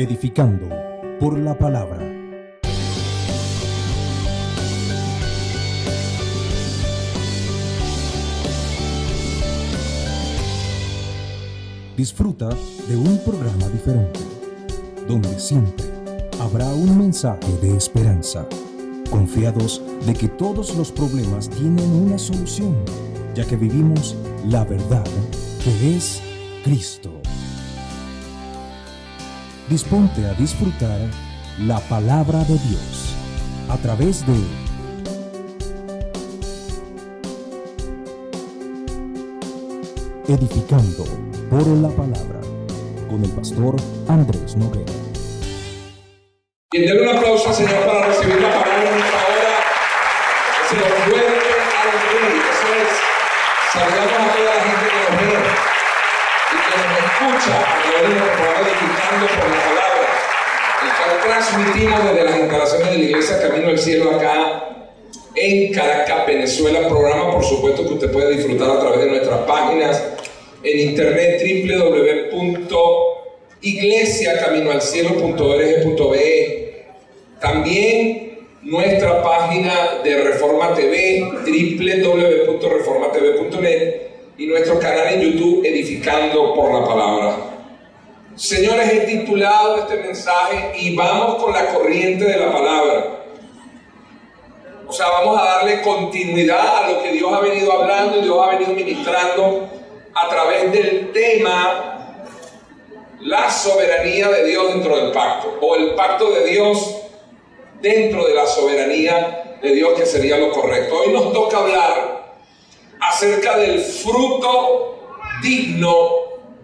edificando por la palabra. Disfruta de un programa diferente, donde siempre habrá un mensaje de esperanza, confiados de que todos los problemas tienen una solución, ya que vivimos la verdad que es Cristo. Disponte a disfrutar la palabra de Dios a través de Edificando por la Palabra, con el pastor Andrés Noguera. Y denle un aplauso al Señor para recibir la palabra en esta hora. Que se nos vuelve a recibir. Eso es. Saludamos a toda la gente que nos ve y que nos escucha a través de nuestro programa Edificando por la Palabra, el cual transmitimos desde las instalaciones de la iglesia Camino al Cielo acá en Caracas, Venezuela. Programa, por supuesto, que usted puede disfrutar a través de nuestras páginas en internet www.iglesiacaminoalcielo.org.be. También nuestra página de Reforma TV, www.reformatv.net, y nuestro canal en YouTube, Edificando por la Palabra. Señores, he titulado este mensaje y vamos con la corriente de la palabra. O sea, vamos a darle continuidad a lo que Dios ha venido hablando y Dios ha venido ministrando a través del tema la soberanía de Dios dentro del pacto, o el pacto de Dios dentro de la soberanía de Dios, que sería lo correcto. Hoy nos toca hablar acerca del fruto digno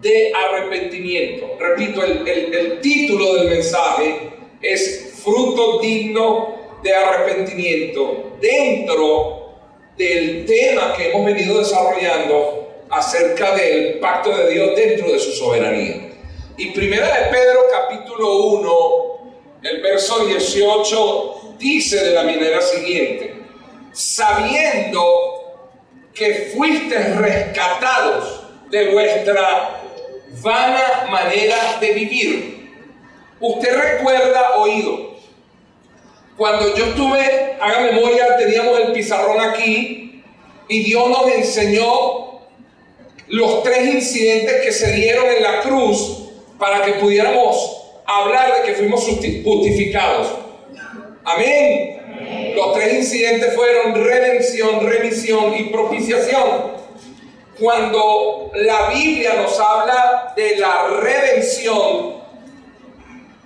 de arrepentimiento. Repito, el título del mensaje es fruto digno de arrepentimiento, dentro del tema que hemos venido desarrollando acerca del pacto de Dios dentro de su soberanía. Y Primera de Pedro capítulo 1, el verso 18 dice de la manera siguiente: sabiendo que fuisteis rescatados de vuestra vana manera de vivir. Usted recuerda, oído, cuando yo estuve, haga memoria, teníamos el pizarrón aquí y Dios nos enseñó los 3 incidentes que se dieron en la cruz para que pudiéramos hablar de que fuimos justificados. Amén. Amén. Los 3 incidentes fueron redención, remisión y propiciación. Cuando la Biblia nos habla de la redención,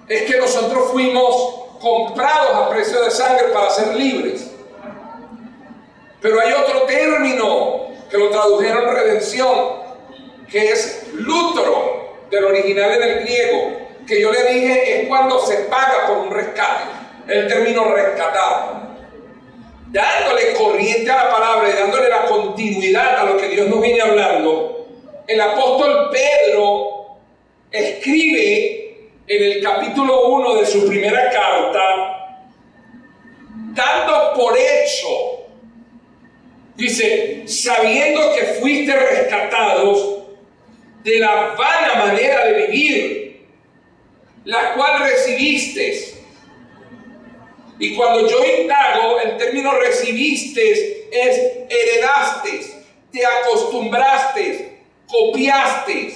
es que nosotros fuimos comprados a precio de sangre para ser libres. Pero hay otro término que lo tradujeron redención, que es lutro, del original en el griego, que yo le dije es cuando se paga por un rescate, el término rescatar. Dándole corriente a la palabra y dándole la continuidad a lo que Dios nos viene hablando, el apóstol Pedro escribe en el capítulo 1 de su primera carta, dando por hecho, dice, sabiendo que fuiste rescatados de la vana manera de vivir, la cual recibiste. Y cuando yo indago, el término recibiste es heredaste, te acostumbraste, copiaste.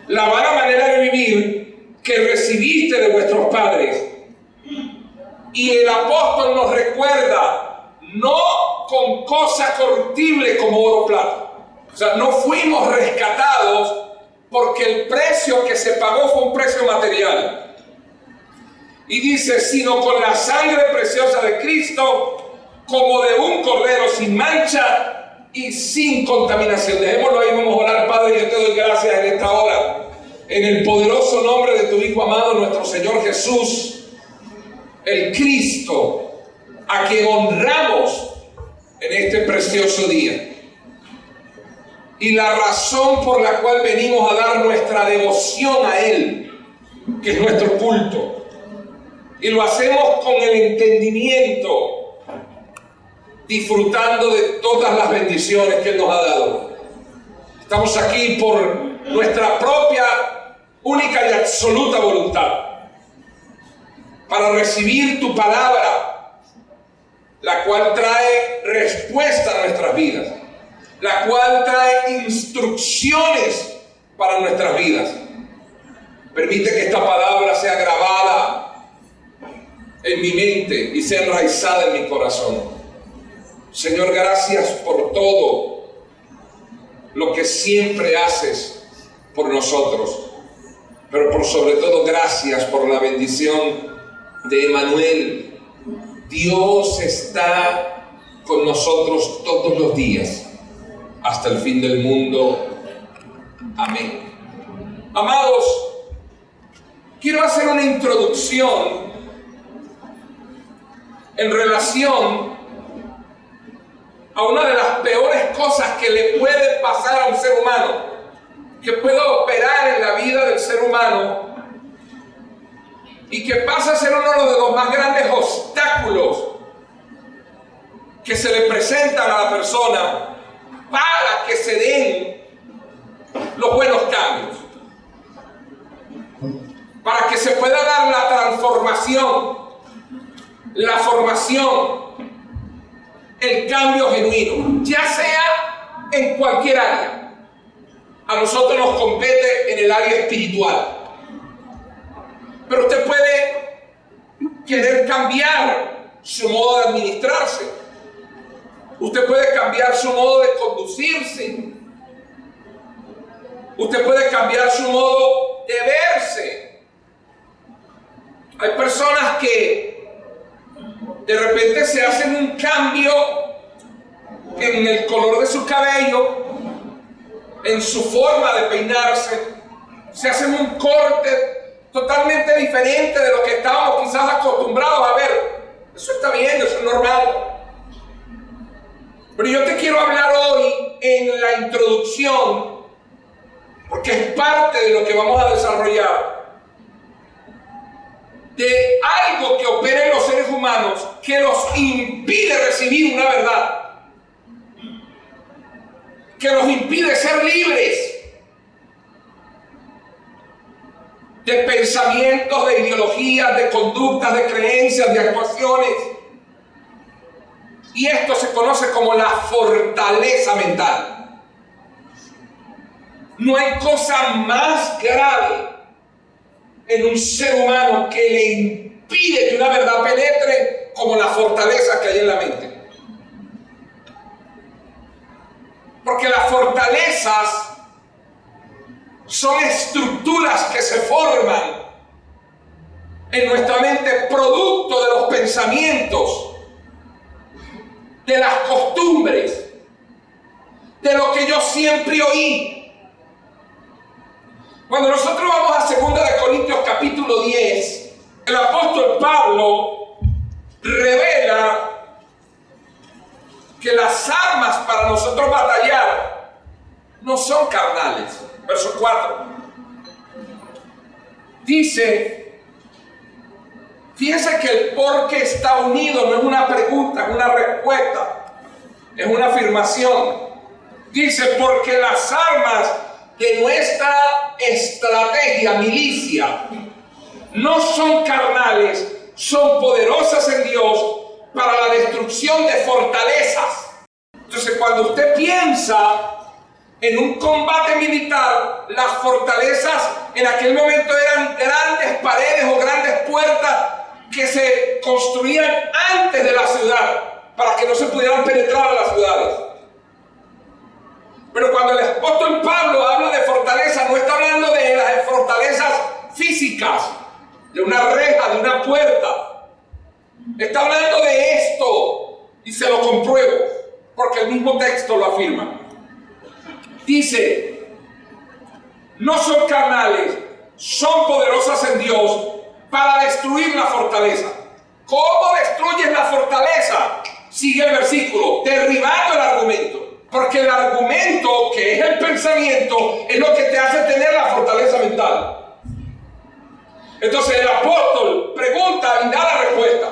La vana manera de vivir que recibiste de vuestros padres. Y el apóstol nos recuerda, no con cosas corruptibles como oro o plata. O sea, no fuimos rescatados porque el precio que se pagó fue un precio material. Y dice, sino con la sangre preciosa de Cristo, como de un cordero sin mancha y sin contaminación. Dejémoslo ahí, vamos a orar. Padre, yo te doy gracias en esta hora, en el poderoso nombre de tu Hijo amado, nuestro Señor Jesús, el Cristo, a quien honramos en este precioso día. Y la razón por la cual venimos a dar nuestra devoción a Él, que es nuestro culto. Y lo hacemos con el entendimiento, disfrutando de todas las bendiciones que Él nos ha dado. Estamos aquí por nuestra propia única y absoluta voluntad, para recibir tu palabra, la cual trae respuesta a nuestras vidas, la cual trae instrucciones para nuestras vidas. Permite que esta palabra sea grabada en mi mente y sea enraizada en mi corazón. Señor, gracias por todo lo que siempre haces por nosotros, pero por sobre todo gracias por la bendición de Emmanuel. Dios está con nosotros todos los días hasta el fin del mundo. Amén. Amados, quiero hacer una introducción en relación a una de las peores cosas que le puede pasar a un ser humano, que puede operar en la vida del ser humano y que pasa a ser uno de los más grandes obstáculos que se le presentan a la persona para que se den los buenos cambios, para que se pueda dar la transformación, la formación, el cambio genuino, ya sea en cualquier área. A nosotros nos compete en el área espiritual, pero usted puede querer cambiar su modo de administrarse, usted puede cambiar su modo de conducirse, usted puede cambiar su modo de verse. Hay personas que de repente se hacen un cambio en el color de su cabello, en su forma de peinarse, se hacen un corte totalmente diferente de lo que estábamos quizás acostumbrados a ver. Eso está bien, eso es normal. Pero yo te quiero hablar hoy en la introducción, porque es parte de lo que vamos a desarrollar, de algo que opera en los seres humanos que los impide recibir una verdad, que los impide ser libres de pensamientos, de ideologías, de conductas, de creencias, de actuaciones. Y esto se conoce como la fortaleza mental. No hay cosa más grave en un ser humano que le impide que una verdad penetre como la fortaleza que hay en la mente. Porque las fortalezas son estructuras que se forman en nuestra mente producto de los pensamientos, de las costumbres, de lo que yo siempre oí. Cuando nosotros vamos a 2 de Corintios capítulo 10, el apóstol Pablo revela que las armas para nosotros batallar no son carnales. Verso 4. Dice, fíjense que el por qué está unido no es una pregunta, es una respuesta, es una afirmación. Dice, porque las armas de nuestra estrategia, milicia, no son carnales, son poderosas en Dios para la destrucción de fortalezas. Entonces, cuando usted piensa en un combate militar, las fortalezas en aquel momento eran grandes paredes o grandes puertas que se construían antes de la ciudad para que no se pudieran penetrar a las ciudades. Pero cuando el apóstol Pablo habla de fortaleza, no está hablando de las fortalezas físicas, de una reja, de una puerta. Está hablando de esto, y se lo compruebo, porque el mismo texto lo afirma. Dice, no son carnales, son poderosas en Dios para destruir la fortaleza. ¿Cómo destruyes la fortaleza? Sigue el versículo, derribando el argumento. Porque el argumento, que es el pensamiento, es lo que te hace tener la fortaleza mental. Entonces el apóstol pregunta y da la respuesta.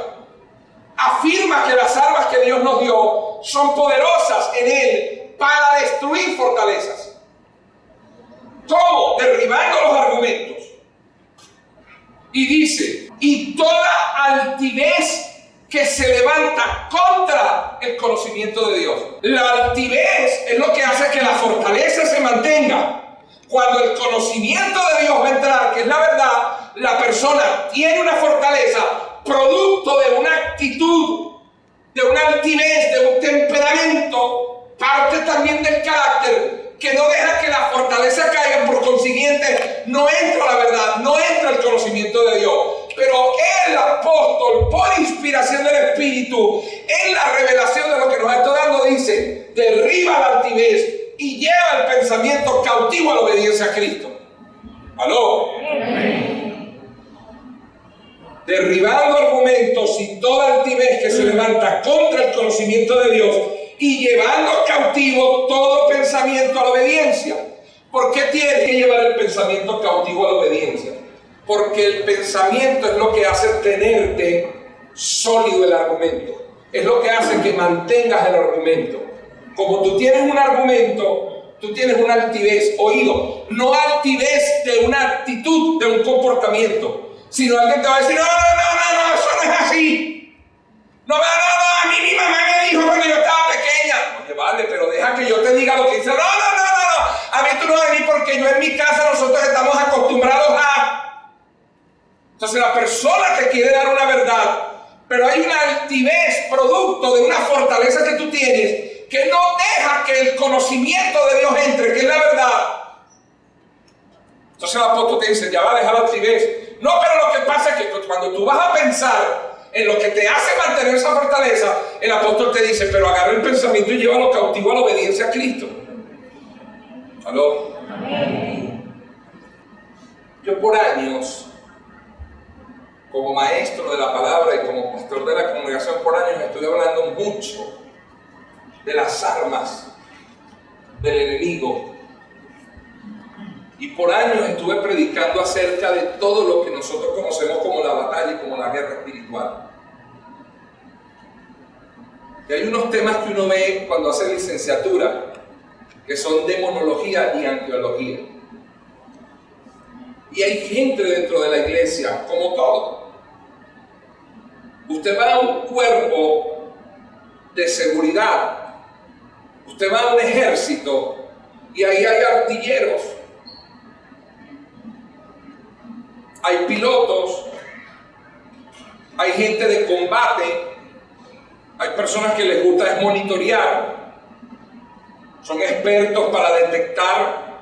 Afirma que las armas que Dios nos dio son poderosas en Él para destruir fortalezas. ¿Cómo? Derribando los argumentos. Y dice, y toda altivez que se levanta contra el conocimiento de Dios. La altivez es lo que hace que la fortaleza se mantenga. Cuando el conocimiento de Dios va a entrar, que es la verdad, la persona tiene una fortaleza producto de una actitud, de una altivez, de un temperamento, parte también del carácter, que no deja que la fortaleza caiga. Por consiguiente, no entra la verdad, no entra el conocimiento de Dios. Pero el apóstol, por inspiración del Espíritu, en la revelación de lo que nos está dando, dice, derriba la altivez y lleva el pensamiento cautivo a la obediencia a Cristo. ¿Aló? Amén. Derribando argumentos y toda altivez que se levanta contra el conocimiento de Dios y llevando cautivo todo pensamiento a la obediencia. ¿Por qué tiene que llevar el pensamiento cautivo a la obediencia? Porque el pensamiento es lo que hace tenerte sólido el argumento. Es lo que hace que mantengas el argumento. Como tú tienes un argumento, tú tienes una altivez, oído, no altivez de una actitud, de un comportamiento, sino alguien te va a decir, no, eso no es así. No, a mí mi mamá me dijo cuando yo estaba pequeña. Oye, vale, pero deja que yo te diga lo que dice. No, a mí tú no vas a venir porque yo en mi casa nosotros estamos acostumbrados a... Entonces la persona te quiere dar una verdad, pero hay una altivez producto de una fortaleza que tú tienes que no deja que el conocimiento de Dios entre, que es la verdad. Entonces el apóstol te dice, ya va a dejar la altivez. No, pero lo que pasa es que cuando tú vas a pensar en lo que te hace mantener esa fortaleza, el apóstol te dice, pero agarra el pensamiento y llévalo cautivo a la obediencia a Cristo. ¿Aló? Amén. Yo por años, como maestro de la palabra y como pastor de la congregación por años, estoy hablando mucho de las armas del enemigo. Y por años estuve predicando acerca de todo lo que nosotros conocemos como la batalla y como la guerra espiritual. Y hay unos temas que uno ve cuando hace licenciatura, que son demonología y angeología. Y hay gente dentro de la iglesia, como todo. Usted va a un cuerpo de seguridad, usted va a un ejército y ahí hay artilleros, hay pilotos, hay gente de combate, hay personas que les gusta es monitorear, son expertos para detectar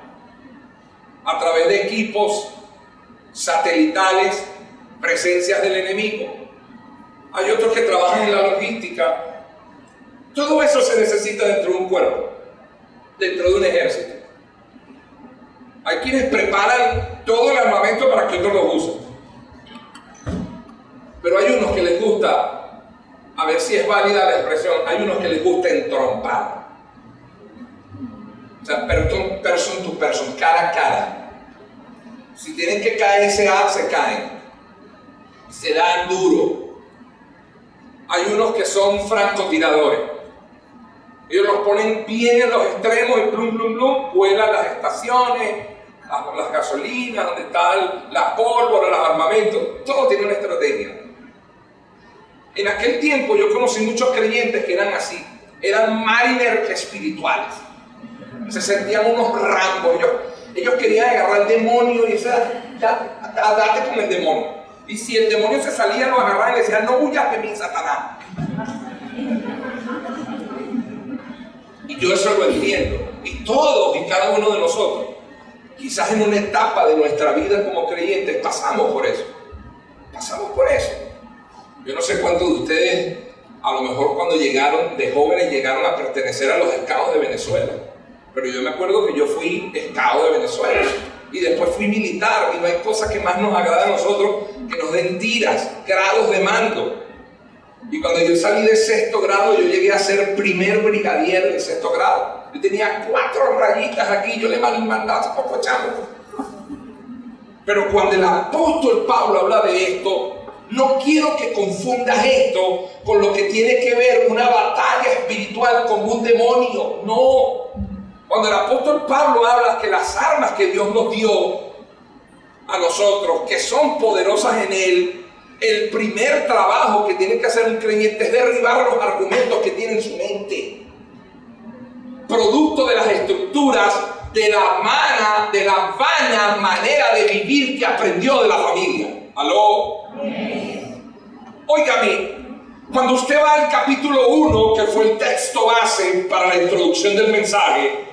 a través de equipos satelitales presencias del enemigo. Hay otros que trabajan en la logística. Todo eso se necesita dentro de un cuerpo, dentro de un ejército. Hay quienes preparan todo el armamento para que otros lo usen. Pero hay unos que les gusta, a ver si es válida la expresión, hay unos que les gusta entrompar. O sea, person to person, cara a cara. Si tienen que caerse, se caen. Se dan duro. Hay unos que son francotiradores. Ellos los ponen bien en los extremos y plum, plum, plum, vuelan las estaciones, las gasolinas, donde están las pólvora, los armamentos. Todo tiene una estrategia. En aquel tiempo yo conocí muchos creyentes que eran así. Eran mariners espirituales. Se sentían unos rambos. Ellos querían agarrar al demonio y decir, date con el demonio. Y si el demonio se salía, lo agarraban y le decían, no huyas de mí, Satanás. Y yo eso lo entiendo. Y todos y cada uno de nosotros, quizás en una etapa de nuestra vida como creyentes, pasamos por eso. Pasamos por eso. Yo no sé cuántos de ustedes, a lo mejor cuando llegaron de jóvenes, llegaron a pertenecer a los Scouts de Venezuela. Pero yo me acuerdo que yo fui Scout de Venezuela. Y después fui militar. Y no hay cosa que más nos agrada a nosotros que nos den tiras, grados de mando. Y cuando yo salí de 6º grado, yo llegué a ser primer brigadier de 6º grado. Yo tenía 4 rayitas aquí, yo le mandaba poco chamo. Pero cuando el apóstol Pablo habla de esto, no quiero que confundas esto con lo que tiene que ver una batalla espiritual con un demonio. No. Cuando el apóstol Pablo habla que las armas que Dios nos dio a nosotros que son poderosas en Él, el primer trabajo que tiene que hacer un creyente es derribar los argumentos que tiene en su mente, producto de las estructuras de la vana manera de vivir que aprendió de la familia. ¿Aló? Óigame, cuando usted va al capítulo 1, que fue el texto base para la introducción del mensaje,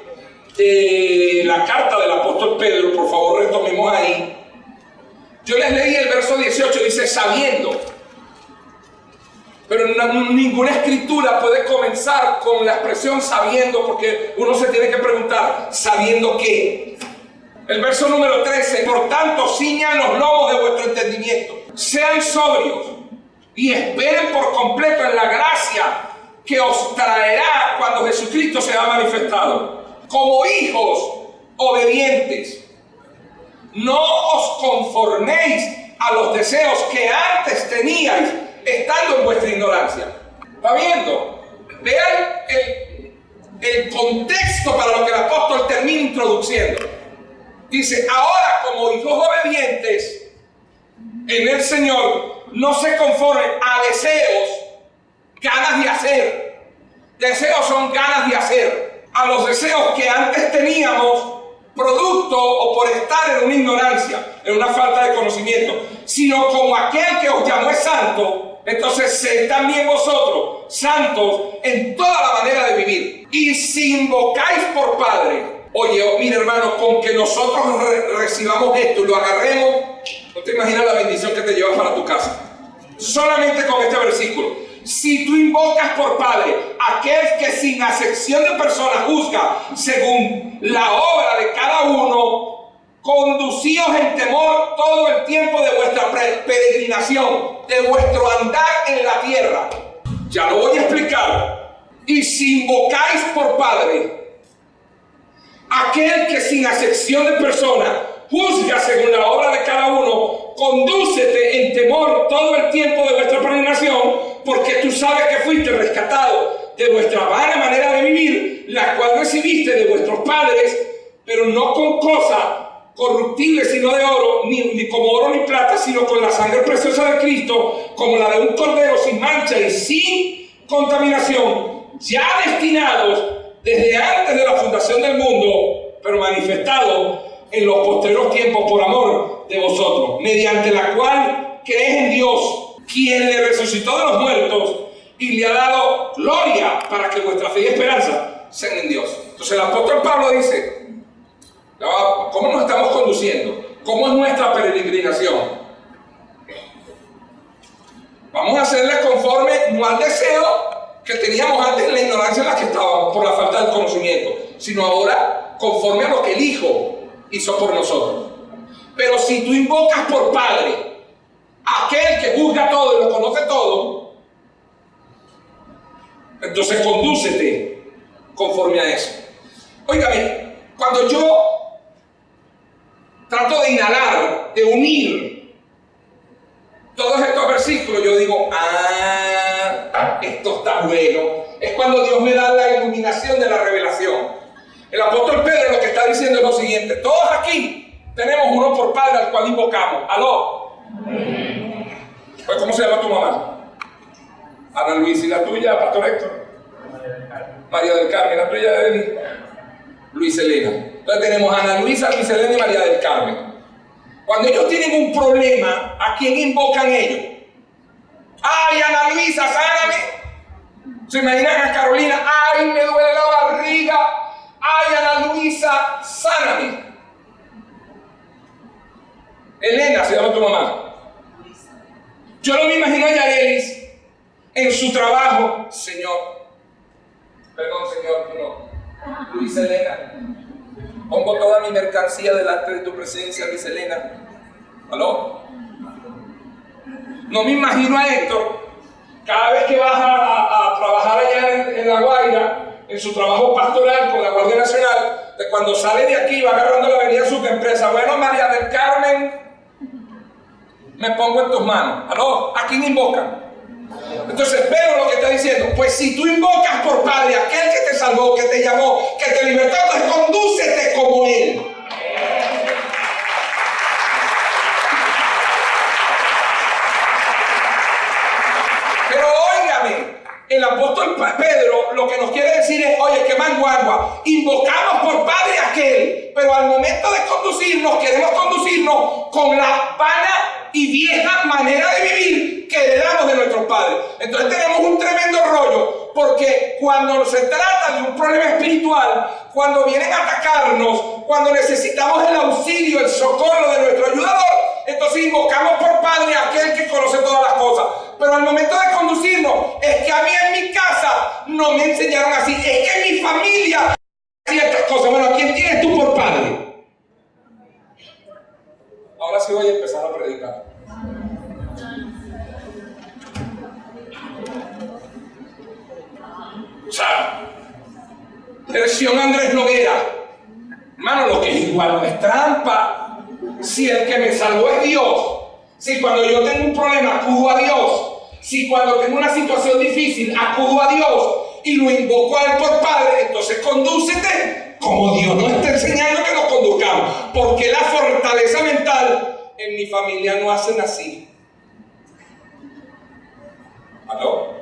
de la carta del apóstol Pedro, por favor retomemos ahí. Yo les leí el verso 18, dice sabiendo. Pero ninguna escritura puede comenzar con la expresión sabiendo, porque uno se tiene que preguntar, ¿sabiendo qué? El verso número 13, por tanto, ciñan los lomos de vuestro entendimiento, sean sobrios y esperen por completo en la gracia que os traerá cuando Jesucristo sea manifestado. Como hijos obedientes, no os conforméis a los deseos que antes teníais estando en vuestra ignorancia. ¿Está viendo? Vean el contexto para lo que el apóstol termina introduciendo. Dice, ahora como hijos obedientes en el Señor, no se conformen a deseos, ganas de hacer. Deseos son ganas de hacer. A los deseos que antes teníamos, producto o por estar en una ignorancia, en una falta de conocimiento, sino como aquel que os llamó es santo, entonces sed también vosotros santos en toda la manera de vivir. Y si invocáis por Padre, oye, mira hermano, con que nosotros recibamos esto y lo agarremos, no te imaginas la bendición que te llevas para tu casa. Solamente con este versículo. Si tú invocas por Padre, aquel que sin acepción de personas juzga según la obra de cada uno, conducíos en temor todo el tiempo de vuestra peregrinación, de vuestro andar en la tierra. Ya lo voy a explicar. Y si invocáis por Padre, aquel que sin acepción de personas juzga según la obra de cada uno, condúcete en temor todo el tiempo de vuestra peregrinación, porque tú sabes que fuiste rescatado de vuestra vana manera de vivir, la cual recibiste de vuestros padres, pero no con cosas corruptibles sino de oro, ni como oro ni plata, sino con la sangre preciosa de Cristo, como la de un cordero sin mancha y sin contaminación, ya destinados desde antes de la fundación del mundo, pero manifestados en los postreros tiempos por amor de vosotros, mediante la cual crees en Dios, quien le resucitó de los muertos y le ha dado gloria para que vuestra fe y esperanza sean en Dios. Entonces el apóstol Pablo dice, ¿cómo nos estamos conduciendo? ¿Cómo es nuestra peregrinación? Vamos a hacerle conforme no al deseo que teníamos antes en la ignorancia en la que estábamos por la falta del conocimiento, sino ahora conforme a lo que el Hijo hizo por nosotros. Pero si tú invocas por Padre, aquel que juzga todo y lo conoce todo, entonces condúcete conforme a eso. Óigame, cuando yo trato de inhalar, de unir todos estos versículos, yo digo, esto está bueno. Es cuando Dios me da la iluminación de la revelación. El apóstol Pedro lo que está diciendo es lo siguiente: todos aquí tenemos uno por Padre al cual invocamos. ¿Aló? Pues, ¿cómo se llama tu mamá? Ana Luis. ¿Y la tuya, Pastor Héctor? María del Carmen. ¿La tuya, Eli? Luis Elena. Entonces tenemos a Ana Luisa, Luis Elena y María del Carmen. Cuando ellos tienen un problema, ¿a quién invocan ellos? ¡Ay, Ana Luisa, sáname! ¿Se imaginan a Carolina? ¡Ay, me duele la barriga! ¡Ay, Ana Luisa, sáname! Elena, se llama tu mamá. Yo no me imagino a Yarelis en su trabajo. Señor, no. Luis Elena, pongo toda mi mercancía delante de tu presencia, Luis Elena. ¿Aló? No me imagino a Héctor cada vez que vas a trabajar allá en La Guaira, en su trabajo pastoral con la Guardia Nacional, de cuando sale de aquí va agarrando la avenida Subempresa. Bueno, María del Carmen, me pongo en tus manos. ¿Aló? ¿A quién invocan? Entonces Pedro lo que está diciendo, pues si tú invocas por Padre aquel que te salvó, que te llamó, que te libertó, pues condúcete como Él. el apóstol Pedro lo que nos quiere decir es, oye, que manguagua, invocamos por padre aquel, pero al momento de conducirnos, queremos conducirnos con la vana y vieja manera de vivir que heredamos de nuestros padres. Entonces tenemos un tremendo rollo, porque cuando se trata de un problema espiritual, cuando vienen a atacarnos, cuando necesitamos el auxilio, el socorro de nuestro ayudador, entonces invocamos por padre a aquel que conoce todas las cosas. Pero al momento de conducirnos, es que a mí en mi casa no me enseñaron así, es que en mi familia ciertas cosas. Bueno, ¿a quién tienes tú por padre? Ahora sí voy a empezar a predicar. O sea, versión Andrés Noguera. Hermano, lo que es igual no es trampa. Si el que me salvó es Dios, si cuando yo tengo un problema acudo a Dios, si cuando tengo una situación difícil acudo a Dios y lo invoco a Él por Padre, entonces condúcete como Dios nos está enseñando que nos conduzcamos. Porque la fortaleza mental en mi familia no hacen así. ¿Aló?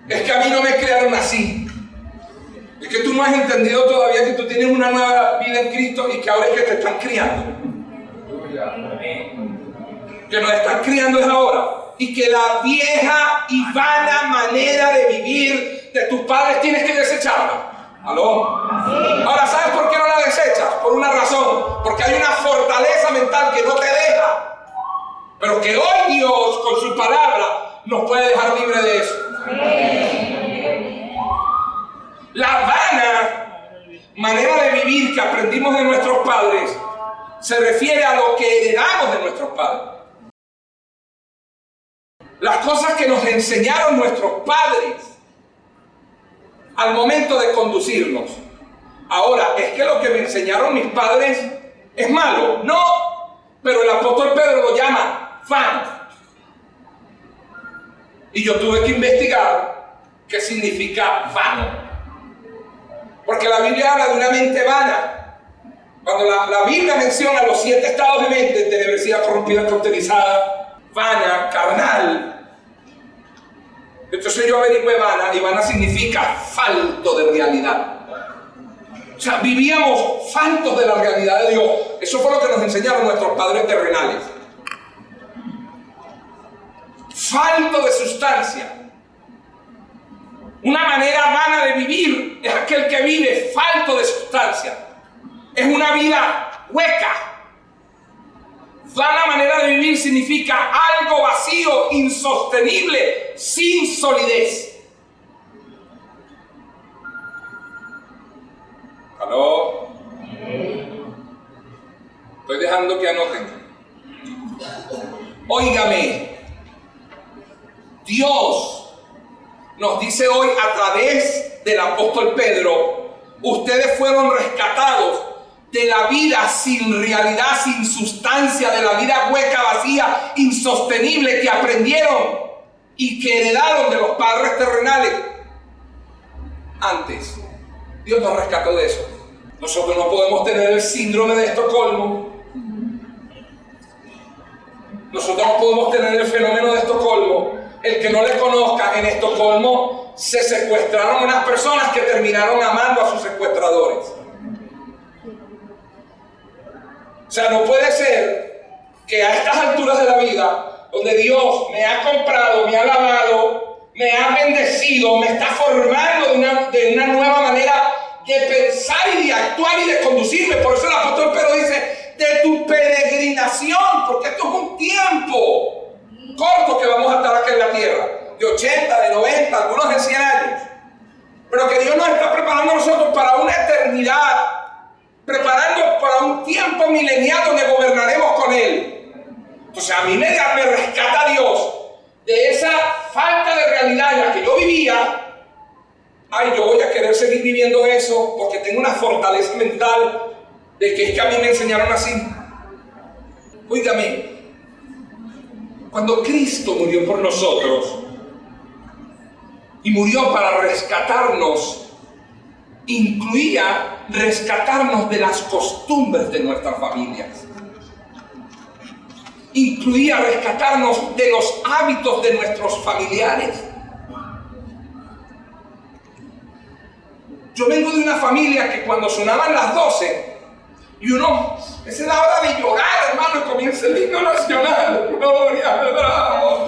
Es que a mí no me crearon así. Es que tú no has entendido todavía que tú tienes una nueva vida en Cristo y que ahora es que te están criando. Que nos están criando es ahora. Y que la vieja y vana manera de vivir de tus padres tienes que desecharla. ¿Aló? Ahora, ¿sabes por qué no la desechas? Por una razón. Porque hay una fortaleza mental que no te deja. Pero que hoy Dios, con su palabra, nos puede dejar libre de eso. La vana manera de vivir que aprendimos de nuestros padres se refiere a lo que heredamos de nuestros padres. Las cosas que nos enseñaron nuestros padres al momento de conducirnos. Ahora, ¿es que lo que me enseñaron mis padres es malo? No, pero el apóstol Pedro lo llama vano. Y yo tuve que investigar qué significa vano. Porque la Biblia habla de una mente vana. Cuando la Biblia menciona los 7 estados de mente, tenebrosidad, corrompida, cauterizada, vana, carnal. Entonces yo averigüé vana, y vana significa falto de realidad. O sea, vivíamos faltos de la realidad de Dios. Eso fue lo que nos enseñaron nuestros padres terrenales. Falto de sustancia. Una manera vana de vivir es aquel que vive falto de sustancia. Es una vida hueca. Vana manera de vivir significa algo vacío, insostenible, sin solidez. ¿Aló? Estoy dejando que anoten. Óigame, Dios nos dice hoy a través del apóstol Pedro, ustedes fueron rescatados de la vida sin realidad, sin sustancia, de la vida hueca, vacía, insostenible que aprendieron y que heredaron de los padres terrenales. Antes, Dios nos rescató de eso. Nosotros no podemos tener el síndrome de Estocolmo. Nosotros no podemos tener el fenómeno de Estocolmo. El que no le conozca, en Estocolmo se secuestraron unas personas que terminaron amando a sus secuestradores. O sea, no puede ser que a estas alturas de la vida, donde Dios me ha comprado, me ha lavado, me ha bendecido, me está formando de una nueva manera de pensar y de actuar y de conducirme. Por eso el apóstol Pedro dice, de tu peregrinación, porque esto es un tiempo corto que vamos a estar aquí en la tierra, de 80, de 90, algunos de 100 años, pero que Dios nos está preparando a nosotros para una eternidad, preparando para un tiempo milenial donde gobernaremos con Él. Entonces a mí me rescata Dios de esa falta de realidad en la que yo vivía. Ay, yo voy a querer seguir viviendo eso porque tengo una fortaleza mental de que es que a mí me enseñaron así. Óigame, cuando Cristo murió por nosotros y murió para rescatarnos, incluía rescatarnos de las costumbres de nuestras familias. incluía rescatarnos de los hábitos de nuestros familiares. Yo vengo de una familia que cuando sonaban las 12 y uno, esa es la hora de llorar, hermano, y comienza el himno nacional, gloria al bravo.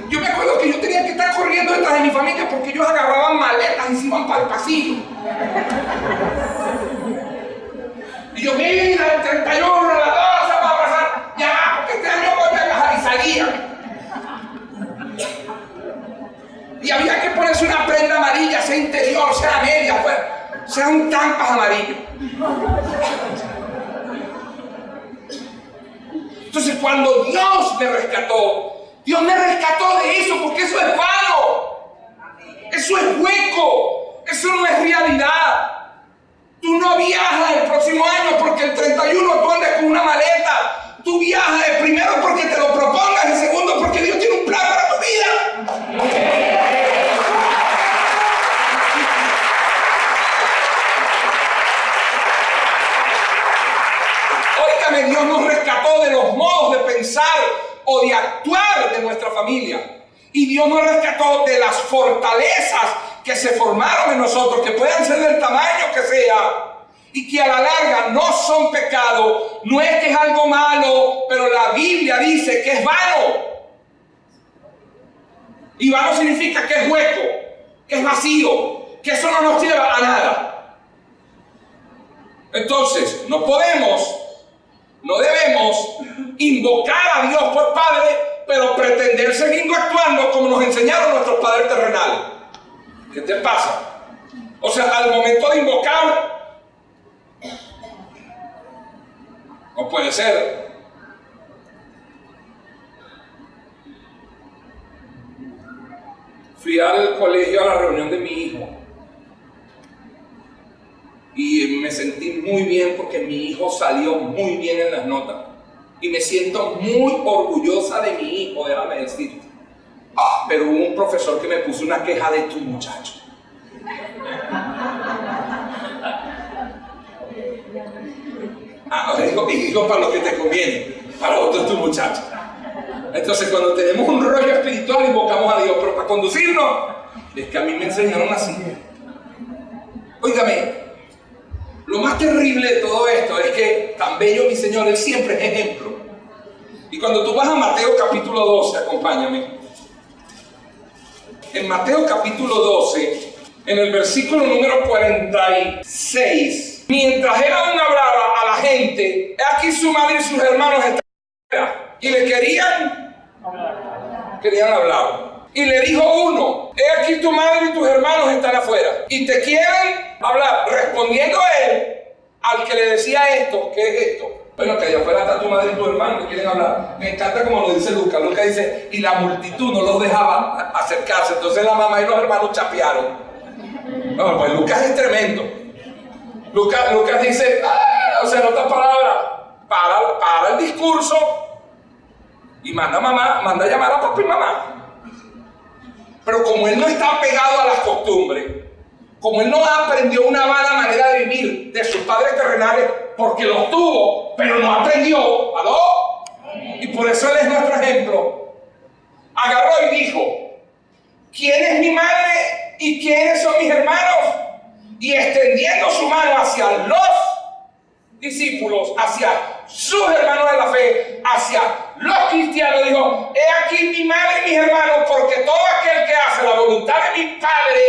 Yo me acuerdo que yo tenía que estar corriendo detrás de mi familia porque ellos agarraban maletas y se iban para el pasillo. Y yo, mira, el 31, la 12 va a pasar, ya, porque este año voy a viajar, y salía. Y había que ponerse una prenda amarilla, sea interior, sea media, pues, sea un tampas amarillo. Entonces, cuando Dios me rescató de eso, porque eso es vano, eso es hueco, eso no es realidad. Tú no viajas el próximo año porque el 31 tú andes con una maleta. Tú viajas el primero porque te lo propongas, el segundo porque Dios tiene un plan para tu vida. Óigame, Dios nos rescató de los modos de pensar o de actuar de nuestra familia. Y Dios nos rescató de las fortalezas que se formaron en nosotros, que puedan ser del tamaño que sea, y que a la larga no son pecado. No es que es algo malo, pero la Biblia dice que es vano. Y vano significa que es hueco, que es vacío, que eso no nos lleva a nada. Entonces, no debemos invocar a Dios por Padre, pero pretender seguir actuando como nos enseñaron nuestros padres terrenales. ¿Qué te pasa? O sea, al momento de invocar, no puede ser. Fui al colegio a la reunión de mi hijo y me sentí muy bien porque mi hijo salió muy bien en las notas y me siento muy orgullosa de mi hijo, déjame decirte. Pero hubo un profesor que me puso una queja de tu muchacho. Digo para lo que te conviene, para otro tu muchacho. Entonces, cuando tenemos un rollo espiritual, invocamos a Dios, pero para conducirnos, es que a mí me enseñaron así. Óigame, lo más terrible de todo esto es que tan bello mi Señor, Él siempre es ejemplo. Y cuando tú vas a Mateo capítulo 12, acompáñame. En Mateo capítulo 12, en el versículo número 46, mientras él aún hablaba a la gente, aquí su madre y sus hermanos estaban afuera y le querían hablar. Y le dijo uno, he aquí tu madre y tus hermanos están afuera y te quieren hablar. Respondiendo él al que le decía esto, ¿qué es esto? Bueno, que allá afuera está tu madre y tu hermano que quieren hablar. Me encanta como lo dice Lucas. Lucas dice, y la multitud no los dejaba acercarse. Entonces la mamá y los hermanos chapearon. No, pues Lucas es tremendo. Lucas dice, o sea, en otras palabras, para el discurso y manda a llamar a papi y mamá. Pero como él no está pegado a las costumbres, como él no aprendió una mala manera de vivir de sus padres terrenales, porque los tuvo, pero no aprendió, ¿aló? Y por eso él es nuestro ejemplo. Agarró y dijo, ¿quién es mi madre y quiénes son mis hermanos? Y extendiendo su mano hacia los discípulos, hacia sus hermanos de la fe, hacia los cristianos, dijo, he aquí mi madre y mis hermanos, porque todo aquel que hace la voluntad de mi Padre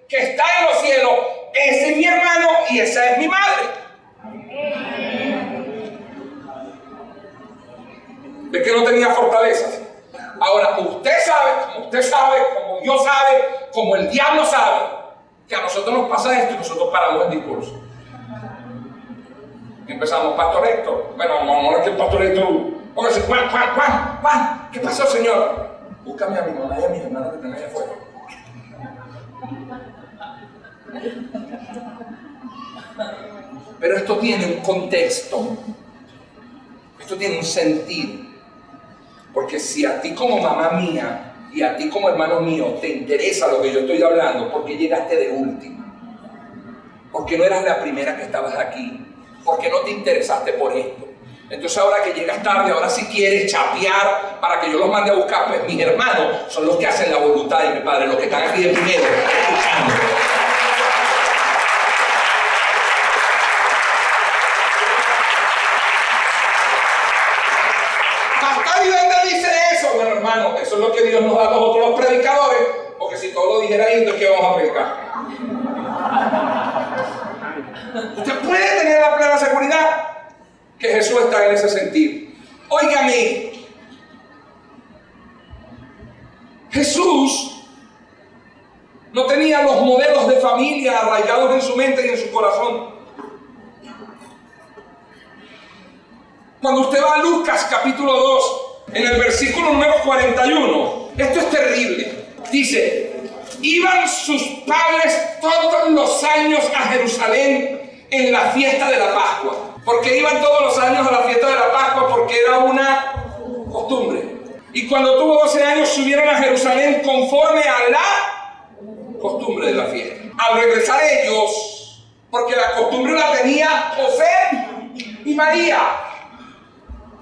que está en los cielos, ese es mi hermano y esa es mi madre. De que no tenía fortalezas. Ahora, usted sabe, como Dios sabe, como el diablo sabe, que a nosotros nos pasa esto y nosotros paramos el discurso. Empezamos, Pastor Héctor. Bueno, vamos a que el Pastor Héctor. Póngase, Juan, ¿qué pasó, Señor? Búscame a mi mamá y a mis hermanos que están allá afuera. Pero esto tiene un contexto, esto tiene un sentido, porque si a ti como mamá mía y a ti como hermano mío te interesa lo que yo estoy hablando, porque llegaste de última, porque no eras la primera que estabas aquí, porque no te interesaste por esto, Entonces ahora que llegas tarde, ahora si quieres chapear para que yo los mande a buscar, pues mis hermanos son los que hacen la voluntad de mi Padre, los que están aquí de primero, escuchando. Pastor, ¿y dónde dice eso? Bueno, hermano, eso es lo que Dios nos da a nosotros los predicadores, porque si todo lo dijera ahí, entonces ¿qué vamos a predicar? Usted puede tener la plena seguridad que Jesús está en ese sentido. Óigame, Jesús no tenía los modelos de familia arraigados en su mente y en su corazón. Cuando usted va a Lucas capítulo 2, en el versículo número 41, esto es terrible. Dice, iban sus padres todos los años a Jerusalén en la fiesta de la Pascua. Porque iban todos los años a la fiesta de la Pascua porque era una costumbre. Y cuando tuvo 12 años subieron a Jerusalén conforme a la costumbre de la fiesta. Al regresar ellos, porque la costumbre la tenía José y María,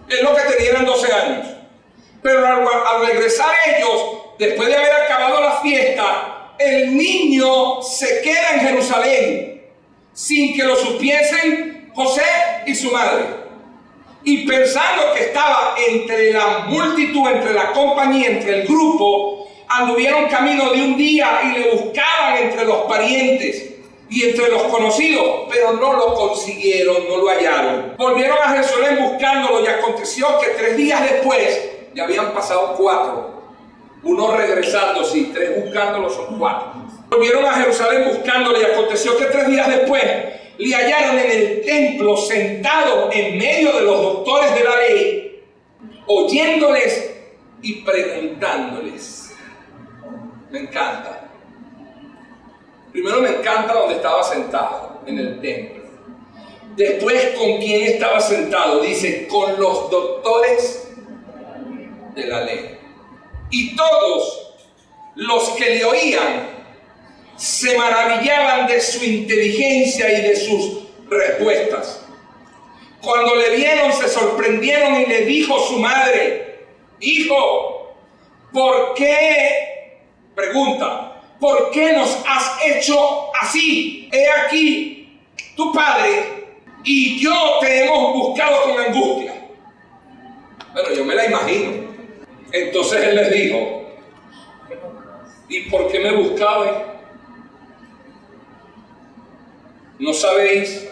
es lo que tenían 12 años. Pero al regresar ellos, después de haber acabado la fiesta, el niño se queda en Jerusalén sin que lo supiesen José y su madre. Y pensando que estaba entre la multitud, entre la compañía, entre el grupo, anduvieron camino de un día y le buscaban entre los parientes y entre los conocidos, pero no lo consiguieron, no lo hallaron. Volvieron a Jerusalén buscándolo y aconteció que 3 días después, ya habían pasado 4, uno regresando, sí, 3 buscándolo son 4. Volvieron a Jerusalén buscándolo y aconteció que 3 días después le hallaron en el templo sentado en medio de los doctores de la ley, oyéndoles y preguntándoles. Me encanta. Primero me encanta donde estaba sentado, en el templo. Después, ¿con quién estaba sentado? Dice, con los doctores de la ley. Y todos los que le oían se maravillaban de su inteligencia y de sus respuestas. Cuando le vieron, se sorprendieron y le dijo su madre, hijo, ¿por qué? Pregunta, ¿por qué nos has hecho así? He aquí, tu padre y yo te hemos buscado con angustia. Bueno, yo me la imagino. Entonces él les dijo, ¿y por qué me buscabais? ¿No sabéis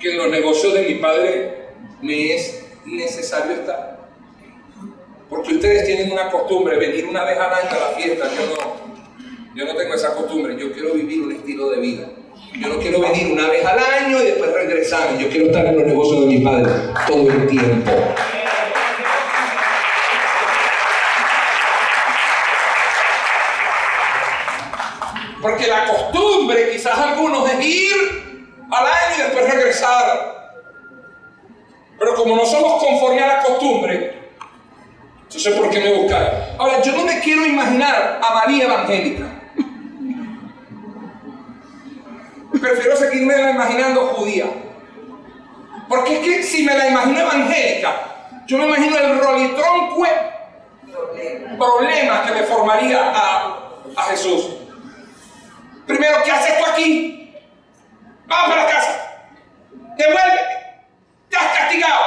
que en los negocios de mi padre me es necesario estar? Porque ustedes tienen una costumbre, venir una vez al año a la fiesta. Yo no tengo esa costumbre. Yo quiero vivir un estilo de vida. Yo no quiero venir una vez al año y después regresar. Yo quiero estar en los negocios de mi padre todo el tiempo. Porque la costumbre, quizás algunos, es ir al año y después regresar. Pero como no somos conforme a la costumbre, entonces ¿por qué me buscaron? Ahora, yo no me quiero imaginar a María evangélica. Prefiero seguirme imaginando judía. Porque es que si me la imagino evangélica, yo me imagino el rolitronque problemas que me formaría a Jesús. Primero, ¿qué haces tú aquí? Vamos para la casa. Devuélvete. Te has castigado.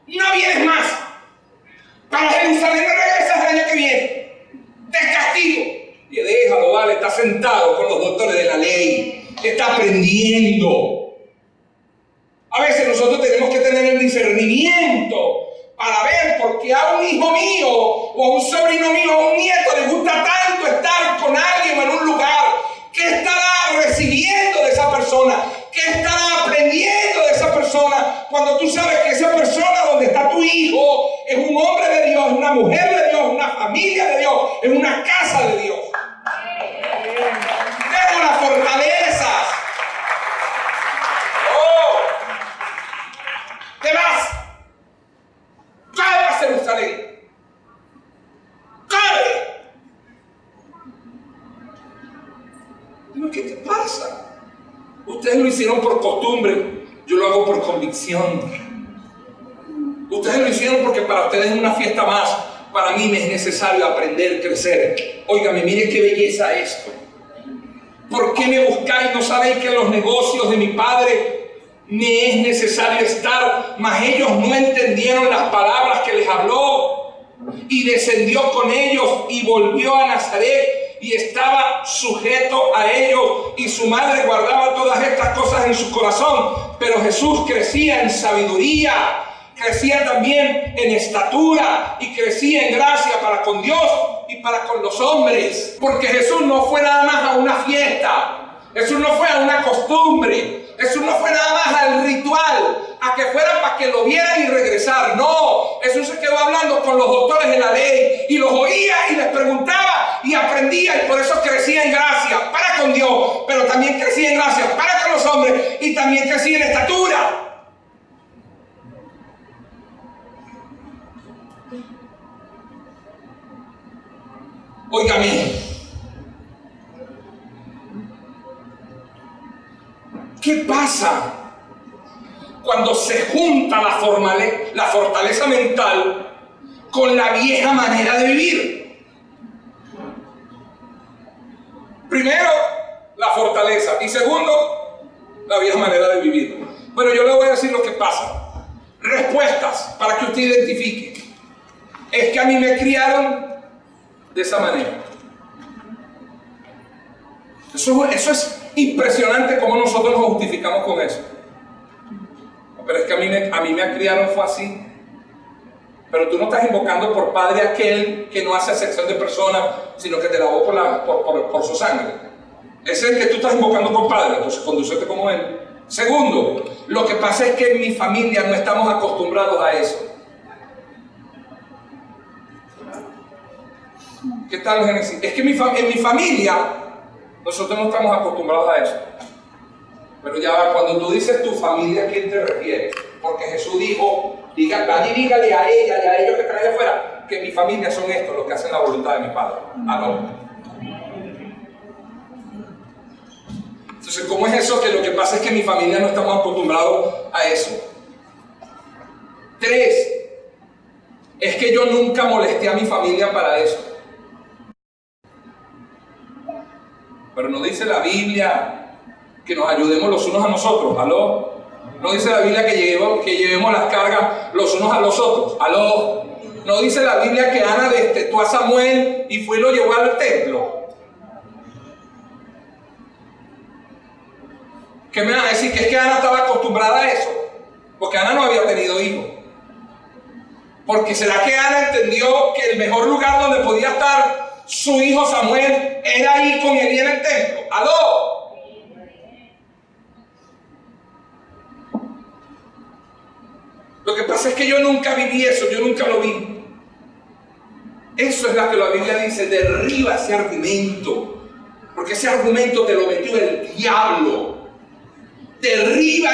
No vienes más. Para Jerusalén no regresas el año que viene. Te castigo. Y déjalo, vale, está sentado con los doctores de la ley. Está aprendiendo. A veces nosotros tenemos que tener el discernimiento para ver por qué a un hijo mío o a un sobrino mío o a un nieto le gusta tanto estar con alguien o en un lugar. ¿Qué estará recibiendo de esa persona? ¿Qué estará aprendiendo de esa persona? Cuando tú sabes que esa persona donde está tu hijo es un hombre de Dios, una mujer de Dios, una familia de Dios, es una casa de Dios. Tengo las fortalezas. ¡Oh! Te vas. Cae a Jerusalén. Cae. ¿Qué te pasa? Ustedes lo hicieron por costumbre, yo lo hago por convicción. Ustedes lo hicieron porque para ustedes es una fiesta más. Para mí me es necesario aprender, crecer. Óigame, mire qué belleza esto. ¿Por qué me buscáis? ¿No sabéis que en los negocios de mi Padre me es necesario estar? Mas ellos no entendieron las palabras que les habló. Y descendió con ellos y volvió a Nazaret y estaba sujeto a ellos. Y su madre guardaba todas estas cosas en su corazón. Pero Jesús crecía en sabiduría, crecía también en estatura y crecía en gracia para con Dios y para con los hombres. Porque Jesús no fue nada más a una fiesta, Jesús no fue a una costumbre, Jesús no fue nada más al ritual, a que fuera para que lo vieran y regresar. No, Jesús se quedó hablando con los doctores de la ley y los oía y les preguntaba y aprendía, y por eso crecía en gracia para con Dios, pero también crecía en gracia para con los hombres y también crecía en estatura. Óigame, ¿qué pasa cuando se junta la fortaleza mental con la vieja manera de vivir? Primero, la fortaleza, y segundo, la vieja manera de vivir. Bueno, yo le voy a decir lo que pasa. Respuestas para que usted identifique. Es que a mí me criaron de esa manera. Eso es impresionante cómo nosotros nos justificamos con eso. Pero es que a mí me criaron fue así. Pero tú no estás invocando por padre aquel que no hace acepción de personas, sino que te lavó por su sangre. Ese es el que tú estás invocando por padre, entonces condúcete como él. Segundo, lo que pasa es que en mi familia no estamos acostumbrados a eso. ¿Qué tal, Génesis? Es que en mi familia nosotros no estamos acostumbrados a eso. Pero ya va, cuando tú dices tu familia, ¿a quién te refieres? Porque Jesús dijo, dígale a ella y a ellos que están allá afuera, que mi familia son estos, los que hacen la voluntad de mi Padre. ¿Aló? Entonces, ¿cómo es eso? Que lo que pasa es que en mi familia no estamos acostumbrados a eso. 3, es que yo nunca molesté a mi familia para eso. Pero no dice la Biblia que nos ayudemos los unos a nosotros. ¿Aló? No dice la Biblia que llevemos las cargas los unos a los otros. ¿Aló? No dice la Biblia que Ana destetó a Samuel y fue y lo llevó al templo. ¿Qué me van a decir? Que es que Ana estaba acostumbrada a eso. Porque Ana no había tenido hijos. Porque ¿será que Ana entendió que el mejor lugar donde podía estar su hijo Samuel era ahí con Elí en el templo? ¡Aló! Lo que pasa es que yo nunca viví eso, yo nunca lo vi. Eso es lo que la Biblia dice, derriba ese argumento. Porque ese argumento te lo metió el diablo. Derriba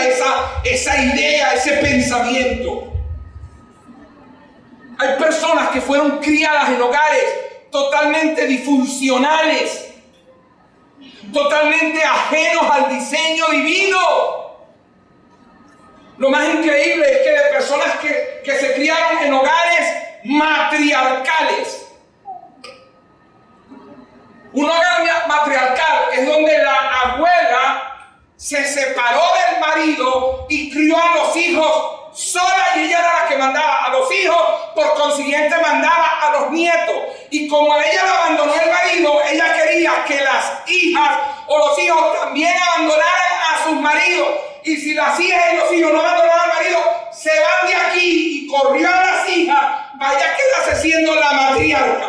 esa idea, ese pensamiento. Hay personas que fueron criadas en hogares totalmente disfuncionales, totalmente ajenos al diseño divino. Lo más increíble es que de personas que se criaron en hogares matriarcales. Un hogar matriarcal es donde la abuela se separó del marido y crió a los hijos sola, y ella era la que mandaba a los hijos, por consiguiente mandaba a los nietos. Y como ella la abandonó el marido, ella quería que las hijas o los hijos también abandonaran a sus maridos. Y si las hijas y los hijos no abandonaron al marido, se van de aquí, y corrió a las hijas, vaya a quedarse siendo la matriarca.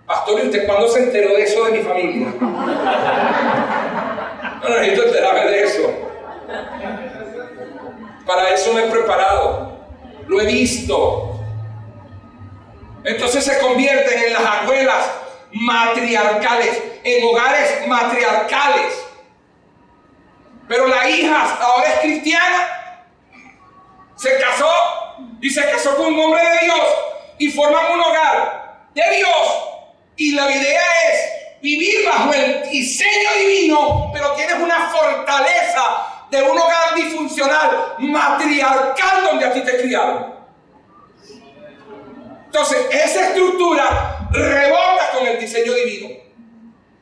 Pastor, ¿y usted cuándo se enteró de eso de mi familia? No necesito enterarme de eso. Para eso me he preparado. Lo he visto. Entonces se convierten en las abuelas matriarcales, en hogares matriarcales. Pero la hija ahora es cristiana, se casó y se casó con un hombre de Dios y forman un hogar de Dios. Y la idea es vivir bajo el diseño divino, pero tienes una fortaleza de un hogar disfuncional, matriarcal, donde a ti te criaron. Entonces, esa estructura rebota con el diseño divino.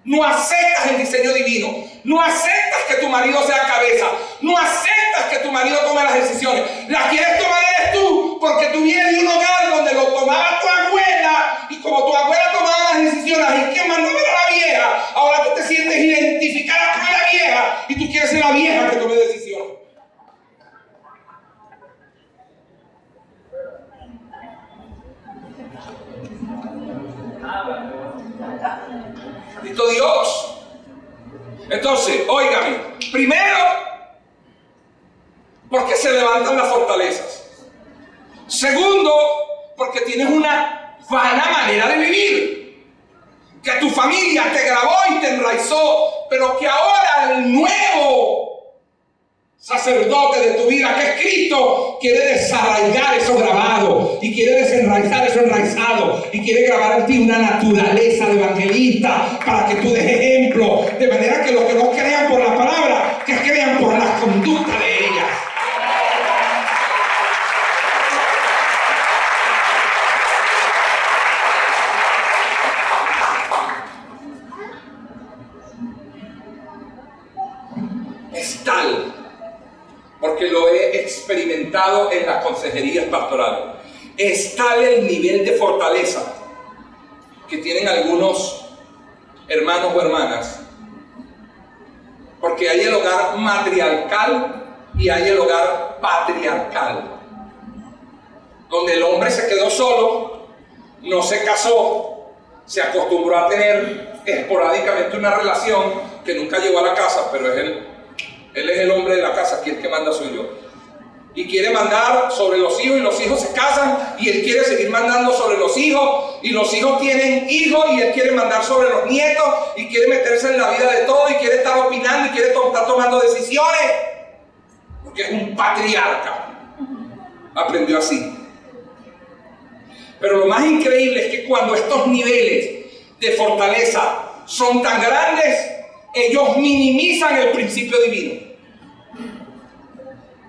No aceptas el diseño divino. No aceptas que tu marido sea cabeza. No aceptas que tu marido tome las decisiones. La quieres tomar eres tú, porque tú vienes de un hogar donde lo tomaba tu abuela, y como tu abuela tomaba las decisiones y que mandó a la vieja, ahora tú te sientes identificada con la vieja y tú quieres ser la vieja que tome decisiones. Bendito Dios. Entonces, óigame, primero, porque se levantan las fortalezas. Segundo, porque tienes una vana manera de vivir, que tu familia te grabó y te enraizó, pero que ahora el nuevo sacerdote de tu vida, que es Cristo, quiere desarraigar eso grabado y quiere desenraizar eso enraizado y quiere grabar en ti una naturaleza de evangelista para que tú des ejemplo, de manera que los que no crean por la palabra, que crean por la conducta de ella. Es tal, porque lo he experimentado en las consejerías pastorales, es tal el nivel de fortaleza que tienen algunos hermanos o hermanas, porque hay el hogar matriarcal y hay el hogar patriarcal, donde el hombre se quedó solo, no se casó, se acostumbró a tener esporádicamente una relación que nunca llegó a la casa, pero él es el hombre de la casa, aquí el que manda soy yo. Y quiere mandar sobre los hijos, y los hijos se casan, y él quiere seguir mandando sobre los hijos, y los hijos tienen hijos, y él quiere mandar sobre los nietos, y quiere meterse en la vida de todo, y quiere estar opinando, y quiere estar tomando decisiones, porque es un patriarca. Aprendió así. Pero lo más increíble es que cuando estos niveles de fortaleza son tan grandes, ellos minimizan el principio divino.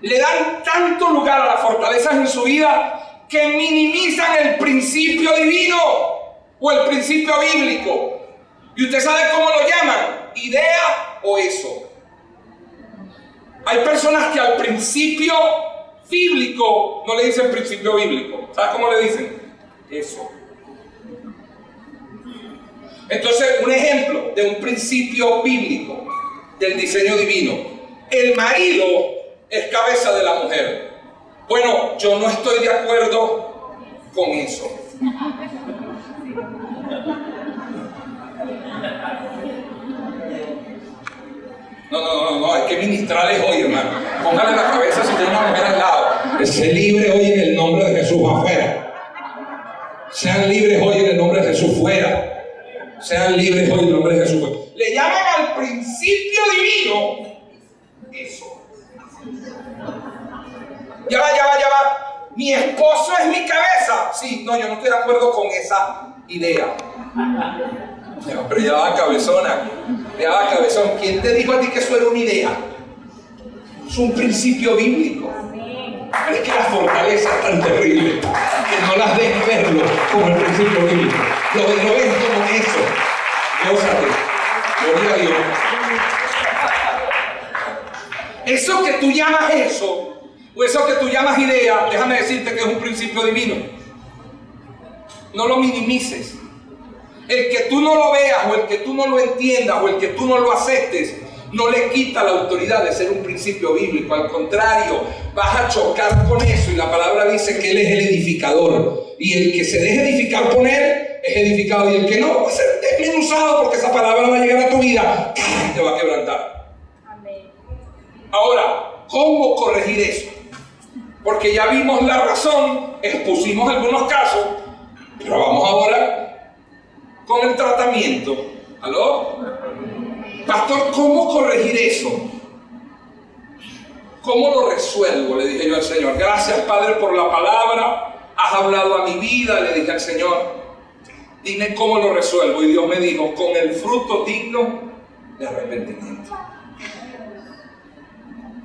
Le dan tanto lugar a las fortalezas en su vida que minimizan el principio divino o el principio bíblico. Y usted sabe cómo lo llaman: idea o eso. Hay personas que al principio bíblico no le dicen principio bíblico. ¿Sabes cómo le dicen? Eso. Entonces, un ejemplo de un principio bíblico del diseño divino: el marido es cabeza de la mujer. Bueno, yo no estoy de acuerdo con eso. No, hay que ministrarles hoy, hermano. Póngale la cabeza si tiene una mujer al lado. Sé libre hoy en el nombre de Jesús afuera. Sean libres hoy en el nombre de Jesús fuera. Sean libres hoy en el nombre de Jesús. Le llaman al principio divino eso. Ya va. Mi esposo es mi cabeza. Sí, no, yo no estoy de acuerdo con esa idea. Pero ya va, cabezona. Ya va, cabezón. ¿Quién te dijo a ti que eso era una idea? Es un principio bíblico. Pero es que la fortaleza es tan terrible que no las dejes verlo como el principio bíblico. Lo ves como eso. Gózate. Gloria a Dios. Eso que tú llamas eso, o eso que tú llamas idea, déjame decirte que es un principio divino. No lo minimices. El que tú no lo veas, o el que tú no lo entiendas, o el que tú no lo aceptes, no le quita la autoridad de ser un principio bíblico. Al contrario, vas a chocar con eso, y la palabra dice que Él es el edificador, y el que se deje edificar por Él es edificado, y el que no va a ser desmenuzado, porque esa palabra va a llegar a tu vida, te va a quebrantar. Amén. Ahora, ¿cómo corregir eso? Porque ya vimos la razón, expusimos algunos casos, pero vamos ahora con el tratamiento. ¿Aló? Pastor, ¿cómo corregir eso? ¿Cómo lo resuelvo? Le dije yo al Señor. Gracias, Padre, por la palabra. Has hablado a mi vida, le dije al Señor. Dime cómo lo resuelvo. Y Dios me dijo, con el fruto digno de arrepentimiento.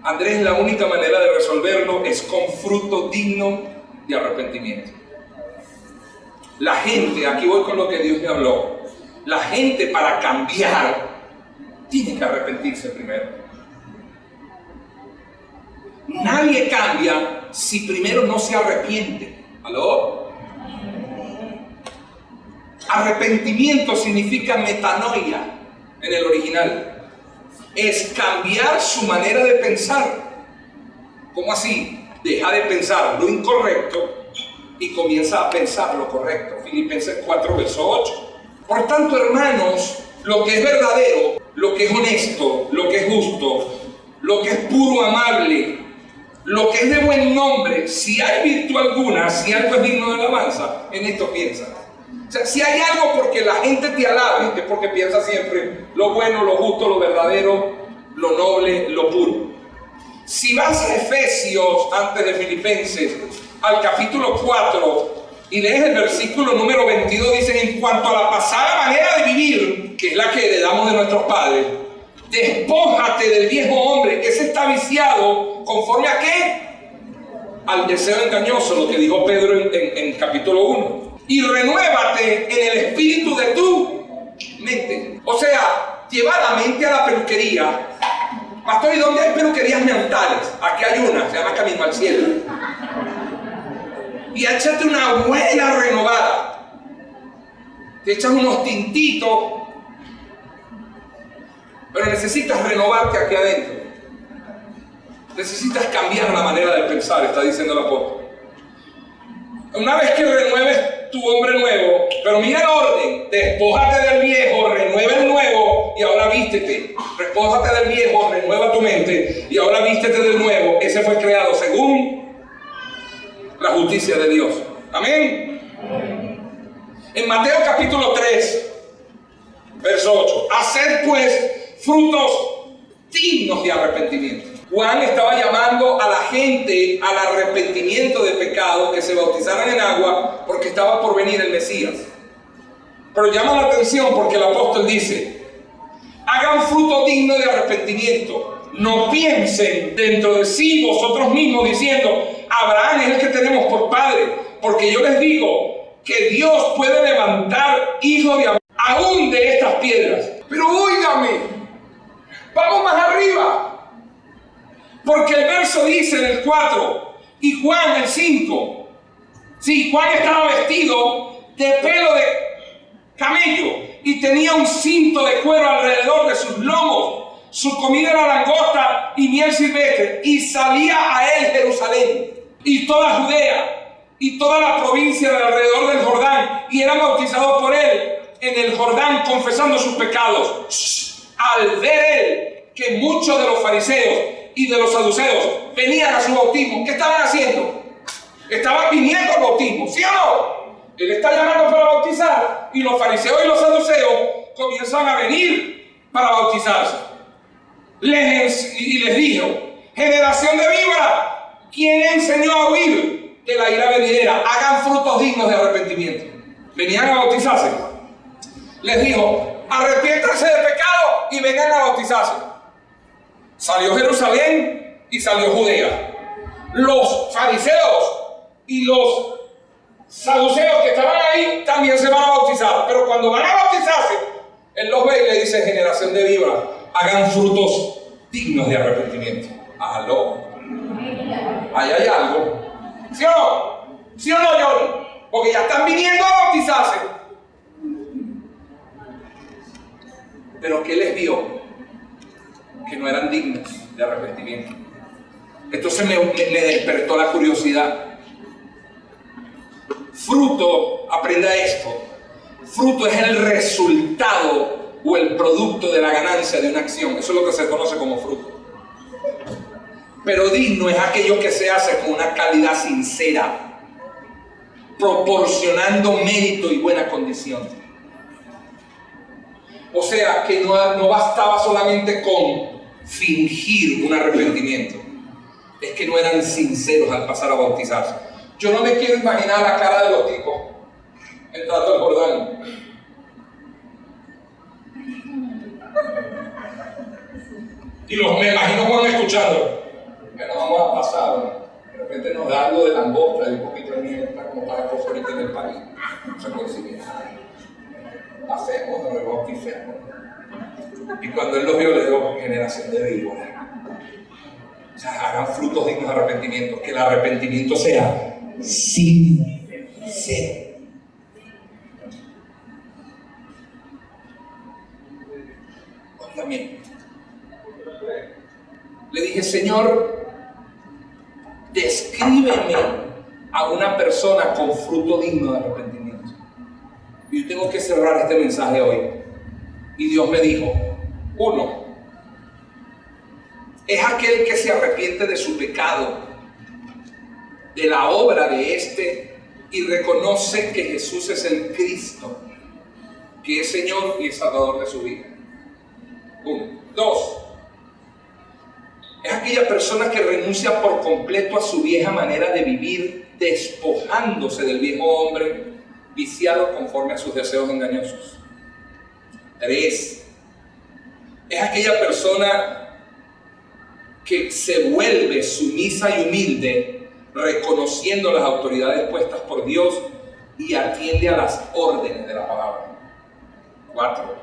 Andrés, la única manera de resolverlo es con fruto digno de arrepentimiento. La gente, aquí voy con lo que Dios me habló, la gente para cambiar tiene que arrepentirse primero. Nadie cambia si primero no se arrepiente. ¿Aló? Arrepentimiento significa metanoia en el original. Es cambiar su manera de pensar. ¿Cómo así? Deja de pensar lo incorrecto y comienza a pensar lo correcto. Filipenses 4, verso 8. Por tanto, hermanos, lo que es verdadero, lo que es honesto, lo que es justo, lo que es puro, amable, lo que es de buen nombre, si hay virtud alguna, si algo es digno de alabanza, en esto piensa. O sea, si hay algo porque la gente te alabe, es porque piensa siempre lo bueno, lo justo, lo verdadero, lo noble, lo puro. Si vas a Efesios, antes de Filipenses, al capítulo 4, y lees el versículo número 22, dice: en cuanto a la pasada manera de vivir, que es la que heredamos de nuestros padres, despójate del viejo hombre, que ese está viciado, ¿conforme a qué? Al deseo engañoso, lo que dijo Pedro en capítulo 1. Y renuévate en el espíritu de tu mente. O sea, lleva la mente a la peluquería. Pastor, ¿y dónde hay peluquerías mentales? Aquí hay una, se llama Camino al Cielo. Y échate una buena renovada. Te echas unos tintitos, pero necesitas renovarte aquí adentro. Necesitas cambiar la manera de pensar, está diciendo el apóstol. Una vez que renueves tu hombre nuevo, pero mira el orden: despójate del viejo, renueva el nuevo y ahora vístete. Despójate del viejo, renueva tu mente y ahora vístete del nuevo. Ese fue creado según la justicia de Dios. Amén. En Mateo capítulo 3, verso 8: haced pues frutos dignos de arrepentimiento. Juan estaba llamando a la gente al arrepentimiento de pecado, que se bautizaran en agua, porque estaba por venir el Mesías. Pero llama la atención porque el apóstol dice: hagan fruto digno de arrepentimiento. No piensen dentro de sí vosotros mismos diciendo: Abraham es el que tenemos por padre, porque yo les digo que Dios puede levantar hijos de Abraham aún de estas piedras. Pero óigame, vamos más arriba. Porque el verso dice en el 4 y Juan el 5. Sí, Juan estaba vestido de pelo de camello y tenía un cinto de cuero alrededor de sus lomos. Su comida era langosta y miel silvestre, y salía a él Jerusalén y toda Judea y toda la provincia de alrededor del Jordán, y eran bautizados por él en el Jordán, confesando sus pecados. Al ver él que muchos de los fariseos y de los saduceos venían a su bautismo, ¿qué estaban haciendo? Estaban viniendo al bautismo, ¿sí o no? Él está llamando para bautizar, y los fariseos y los saduceos comienzan a venir para bautizarse. Y les dijo: generación de víbora, ¿quién enseñó a huir de la ira venidera? Hagan frutos dignos de arrepentimiento. Venían a bautizarse. Les dijo: arrepiéntanse de pecado y vengan a bautizarse. Salió Jerusalén y salió Judea. Los fariseos y los saduceos que estaban ahí también se van a bautizar. Pero cuando van a bautizarse, él los ve y le dice: generación de víbora, hagan frutos dignos de arrepentimiento. Aló. Ahí hay algo. ¿Sí o no? ¿Sí o no, Johnny? Porque ya están viniendo a bautizarse. Pero ¿qué les vio? Que no eran dignos de arrepentimiento. Entonces me despertó la curiosidad. Fruto, aprenda esto: fruto es el resultado o el producto de la ganancia de una acción. Eso es lo que se conoce como fruto. Pero digno es aquello que se hace con una calidad sincera, proporcionando mérito y buena condición. O sea, que no bastaba solamente con fingir un arrepentimiento, es que no eran sinceros al pasar a bautizarse. Yo no me quiero imaginar la cara de los tipos entrando al Jordán. Y me imagino Juan escuchando: caldo de langosta y un poquito de miel, como cada cosa ahorita en el país. No se consigue. Hacemos, nos rebauticemos. Y cuando él los vio, le dijo: generación de víboras. O sea, hagan frutos dignos de arrepentimiento. Que el arrepentimiento sea sincero. También le dije: Señor, descríbeme a una persona con fruto digno de arrepentimiento. Y yo tengo que cerrar este mensaje hoy. Y Dios me dijo: uno, es aquel que se arrepiente de su pecado, de la obra de este, y reconoce que Jesús es el Cristo, que es Señor y es Salvador de su vida. Uno. Dos, es aquella persona que renuncia por completo a su vieja manera de vivir, despojándose del viejo hombre viciado conforme a sus deseos engañosos. Tres, es aquella persona que se vuelve sumisa y humilde, reconociendo las autoridades puestas por Dios y atiende a las órdenes de la palabra. Cuatro,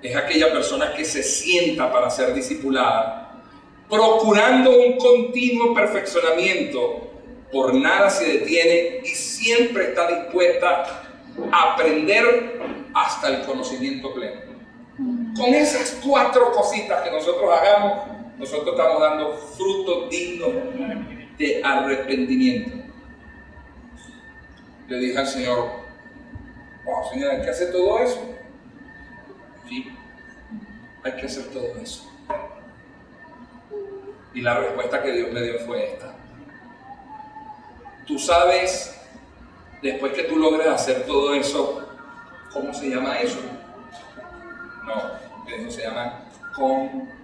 es aquella persona que se sienta para ser discipulada, procurando un continuo perfeccionamiento, por nada se detiene y siempre está dispuesta a aprender hasta el conocimiento pleno. Con esas 4 cositas que nosotros hagamos, nosotros estamos dando fruto digno de arrepentimiento. Le dije al Señor: wow, Señor, ¿hay que hacer todo eso? Sí, hay que hacer todo eso. Y la respuesta que Dios me dio fue esta: tú sabes, después que tú logres hacer todo eso, ¿cómo se llama eso? No, eso se llama conversión.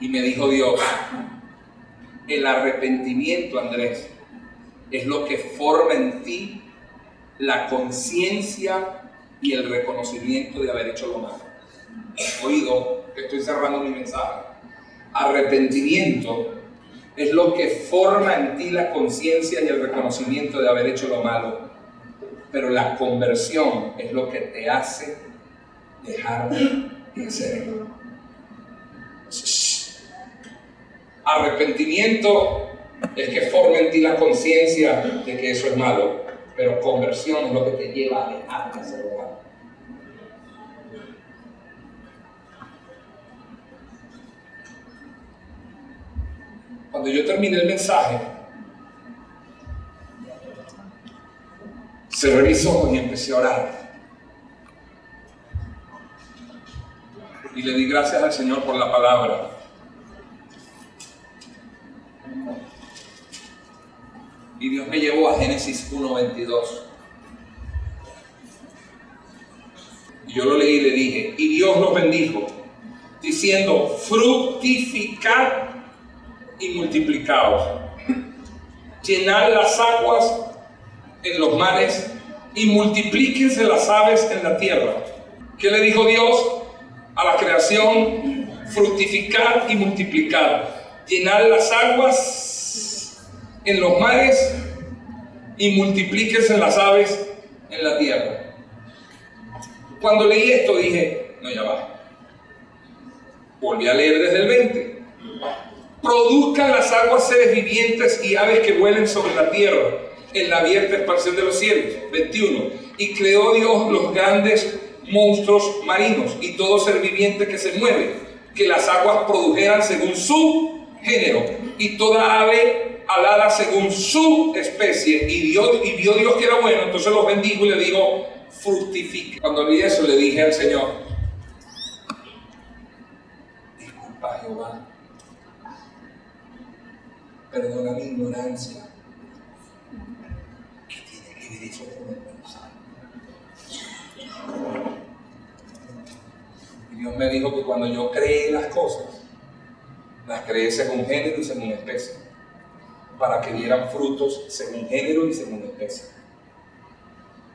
Y me dijo Dios: el arrepentimiento, Andrés, es lo que forma en ti la conciencia y el reconocimiento de haber hecho lo malo. Oído, estoy cerrando mi mensaje. Arrepentimiento es lo que forma en ti la conciencia y el reconocimiento de haber hecho lo malo, pero la conversión es lo que te hace dejar de hacerlo. Arrepentimiento es que forma en ti la conciencia de que eso es malo, pero conversión es lo que te lleva a dejar de hacer lo malo. Cuando yo terminé el mensaje, cerré mis ojos y empecé a orar. Y le di gracias al Señor por la palabra. Y Dios me llevó a Génesis 1:22. Y yo lo leí y le dije: y Dios los bendijo, diciendo: fructificad y multiplicaos, llenad las aguas en los mares y multiplíquense las aves en la tierra. ¿Qué le dijo Dios a la creación? Fructificar y multiplicar, llenad las aguas en los mares y multiplíquense las aves en la tierra. Cuando leí esto dije: no, ya va. Volví a leer desde el 20. Produzcan las aguas seres vivientes y aves que vuelen sobre la tierra en la abierta expansión de los cielos. 21. Y creó Dios los grandes monstruos marinos y todo ser viviente que se mueve, que las aguas produjeran según su género, y toda ave alada según su especie. Y vio Dios que era bueno, entonces los bendijo y le dijo: fructifique. Cuando vi eso le dije al Señor: disculpa, Jehová, perdona mi ignorancia. ¿Qué tiene que ver eso con el mensaje? Y Dios me dijo que cuando yo creé las cosas, las creé según género y según especie, para que dieran frutos según género y según especie.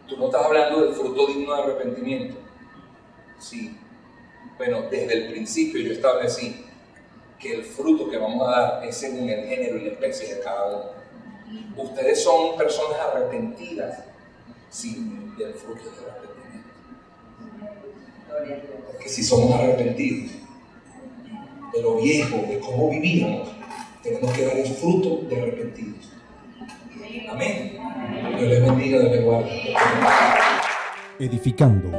Tú no estás hablando del fruto digno de arrepentimiento. Sí, Bueno, desde el principio yo establecí que el fruto que vamos a dar es según el género y la especie de cada uno. Ustedes son personas arrepentidas, sí, del fruto del arrepentimiento. Porque si somos arrepentidos de lo viejo, de cómo vivíamos, tenemos que dar el fruto de arrepentidos. Amén. Dios les bendiga, Dios les guarde. Edificando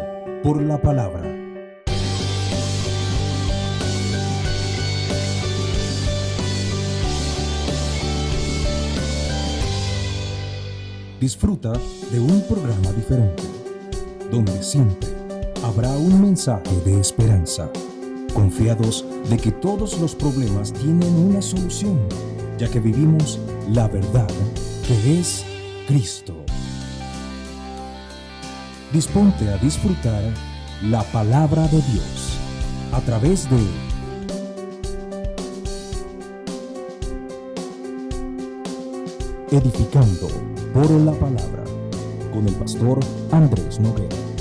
por la palabra. Disfruta de un programa diferente, donde siempre habrá un mensaje de esperanza, confiados de que todos los problemas tienen una solución, ya que vivimos la verdad que es Cristo. Disponte a disfrutar la palabra de Dios a través de Edificando por la Palabra con el pastor Andrés Noguera.